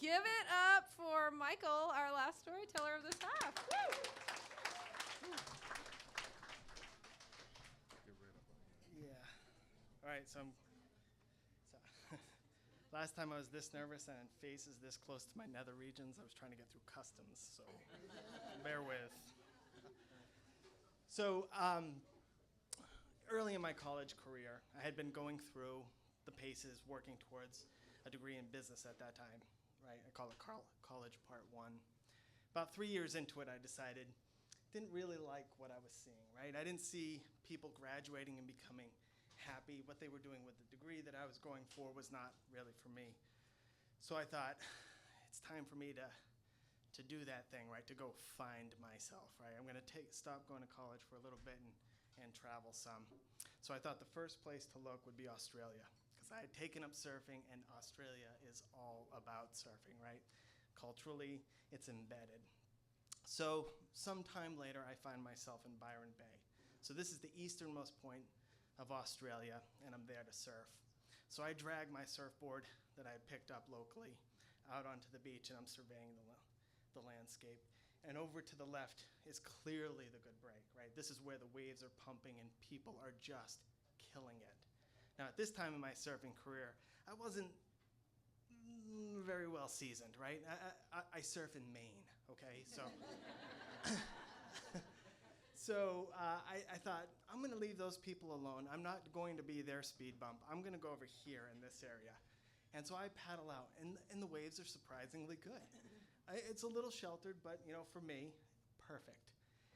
Give it up for Michael, our last storyteller of this half. Yeah. All right, so last time I was this nervous and faces this close to my nether regions, I was trying to get through customs, so bear with. So early in my college career, I had been going through the paces, working towards a degree in business at that time, right? I call it college part one. About 3 years into it, I decided, didn't really like what I was seeing, right? I didn't see people graduating and becoming happy. What they were doing with the degree that I was going for was not really for me. So I thought, it's time for me to do that thing, right? To go find myself, right? I'm gonna stop going to college for a little bit and travel some. So I thought the first place to look would be Australia, because I had taken up surfing, and Australia is all about surfing, right? Culturally, it's embedded. So sometime later, I find myself in Byron Bay. So this is the easternmost point of Australia, and I'm there to surf. So I drag my surfboard that I had picked up locally out onto the beach, and I'm surveying the landscape. And over to the left is clearly the good break, right? This is where the waves are pumping and people are just killing it. Now, at this time in my surfing career, I wasn't very well seasoned, right? I surf in Maine, okay? So, I thought, I'm going to leave those people alone. I'm not going to be their speed bump. I'm going to go over here in this area. And so I paddle out, and the waves are surprisingly good. It's a little sheltered, but for me, perfect.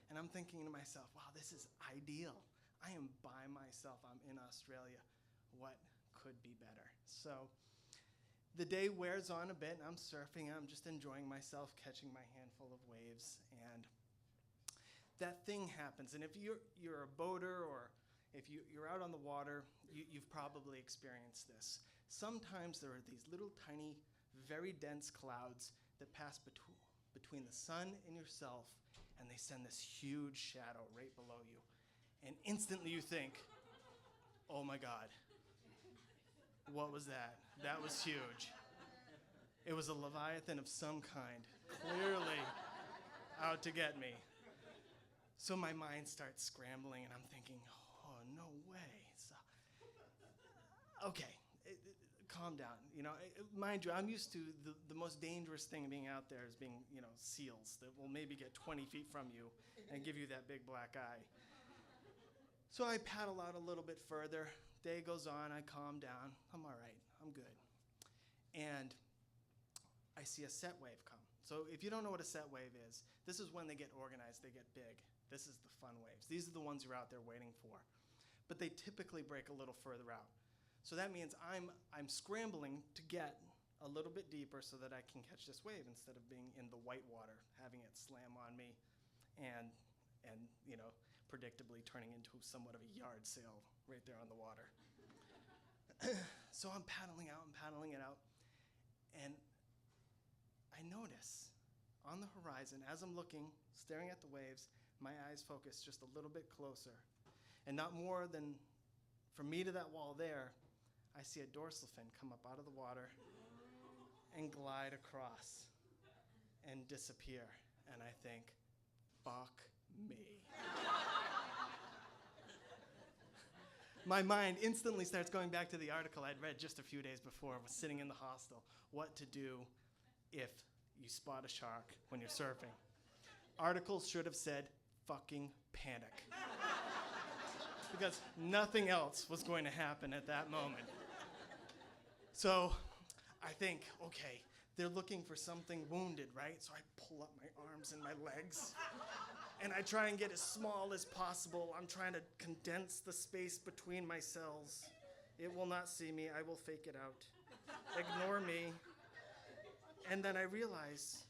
And I'm thinking to myself, wow, this is ideal. I am by myself. I'm in Australia. What could be better? So the day wears on a bit, and I'm surfing. I'm just enjoying myself, catching my handful of waves, and that thing happens. And if you're a boater, or if you're out on the water, you've probably experienced this. Sometimes there are these little tiny, very dense clouds that pass between the sun and yourself, and they send this huge shadow right below you. And instantly you think, oh my God, what was that? That was huge. It was a leviathan of some kind, clearly out to get me. So my mind starts scrambling, and I'm thinking, oh, no way. So, okay, calm down. Mind you, I'm used to the most dangerous thing being out there is being, seals that will maybe get 20 feet from you and give you that big black eye. So I paddle out a little bit further. Day goes on, I calm down. I'm all right, I'm good. And I see a set wave come. So if you don't know what a set wave is, this is when they get organized, they get big. This is the fun waves. These are the ones you're out there waiting for. But they typically break a little further out. So that means I'm scrambling to get a little bit deeper so that I can catch this wave instead of being in the white water, having it slam on me and predictably turning into somewhat of a yard sale right there on the water. So I'm paddling it out, and I notice on the horizon, as I'm looking, staring at the waves, my eyes focus just a little bit closer. And not more than from me to that wall there, I see a dorsal fin come up out of the water and glide across and disappear. And I think, fuck me. My mind instantly starts going back to the article I'd read just a few days before. I was sitting in the hostel. What to do if you spot a shark when you're surfing. Articles should have said, fucking panic. Because nothing else was going to happen at that moment. So I think, okay, they're looking for something wounded, right? So I pull up my arms and my legs, and I try and get as small as possible. I'm trying to condense the space between my cells. It will not see me. I will fake it out. Ignore me. And then I realize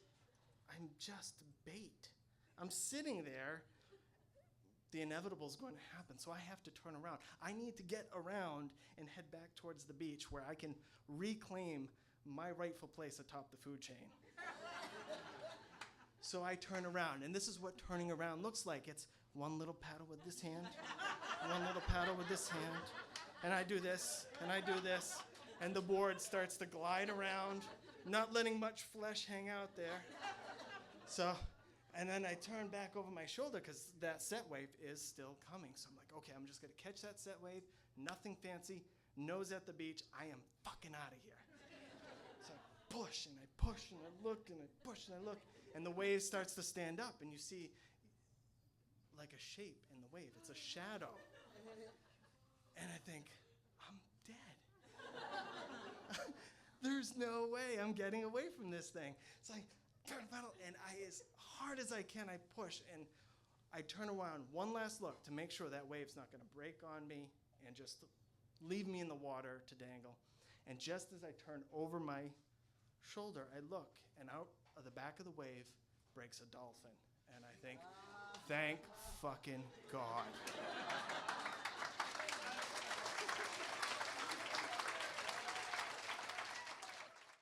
I'm just bait. I'm sitting there. The inevitable is going to happen, so I have to turn around. I need to get around and head back towards the beach where I can reclaim my rightful place atop the food chain. So I turn around, and this is what turning around looks like. It's one little paddle with this hand, one little paddle with this hand, and I do this, and I do this, and the board starts to glide around not letting much flesh hang out there. So, and then I turn back over my shoulder because that set wave is still coming. So I'm like, okay, I'm just going to catch that set wave, nothing fancy, nose at the beach. I am fucking out of here. So I push and I push and I look and I push and I look, and the wave starts to stand up, and you see like a shape in the wave. It's a shadow. And I think, I'm dead. There's no way I'm getting away from this thing. So I turn the pedal, and as hard as I can, I push, and I turn around one last look to make sure that wave's not going to break on me and just leave me in the water to dangle. And just as I turn over my shoulder, I look, and out of the back of the wave breaks a dolphin. And I think, thank fucking God.